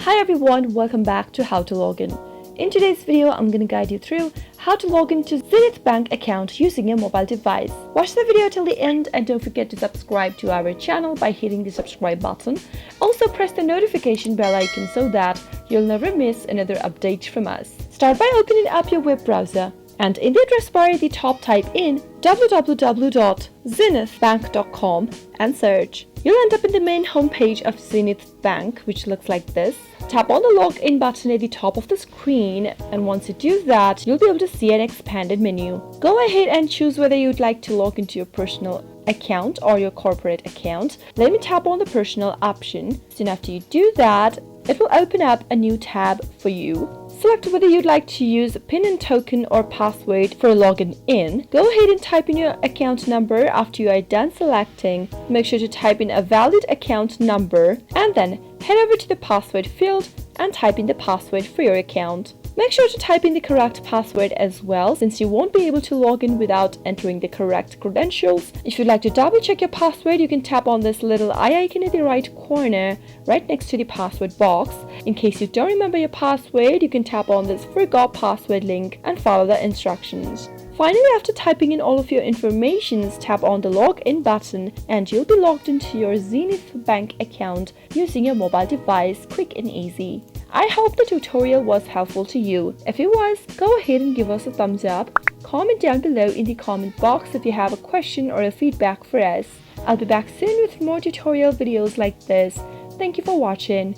Hi everyone, welcome back to How to Login. In today's video, I'm going to guide you through how to log into Zenith bank account using your mobile device. Watch the video till the end and don't forget to subscribe to our channel by hitting the subscribe button. Also press the notification bell icon so that you'll never miss another update from us. Start by opening up your web browser and in the address bar at the top type in www.zenithbank.com and search. You'll end up in the main homepage of Zenith Bank, which looks like this. Tap on the login button at the top of the screen, and once you do that, you'll be able to see an expanded menu. Go ahead and choose whether you'd like to log into your personal account or your corporate account. Let me tap on the personal option. Soon after you do that, it will open up a new tab for you. Select whether you'd like to use PIN and token or password for login in. Go ahead and type in your account number after you are done selecting. Make sure to type in a valid account number and then head over to the password field and type in the password for your account. Make sure to type in the correct password as well, since you won't be able to log in without entering the correct credentials. If you'd like to double check your password, you can tap on this little eye icon in the right corner, right next to the password box. In case you don't remember your password, you can tap on this forgot password link and follow the instructions. Finally, after typing in all of your information, tap on the login button and you'll be logged into your Zenith bank account using your mobile device, quick and easy. I hope the tutorial was helpful to you. If it was, go ahead and give us a thumbs up. Comment down below in the comment box if you have a question or a feedback for us. I'll be back soon with more tutorial videos like this. Thank you for watching.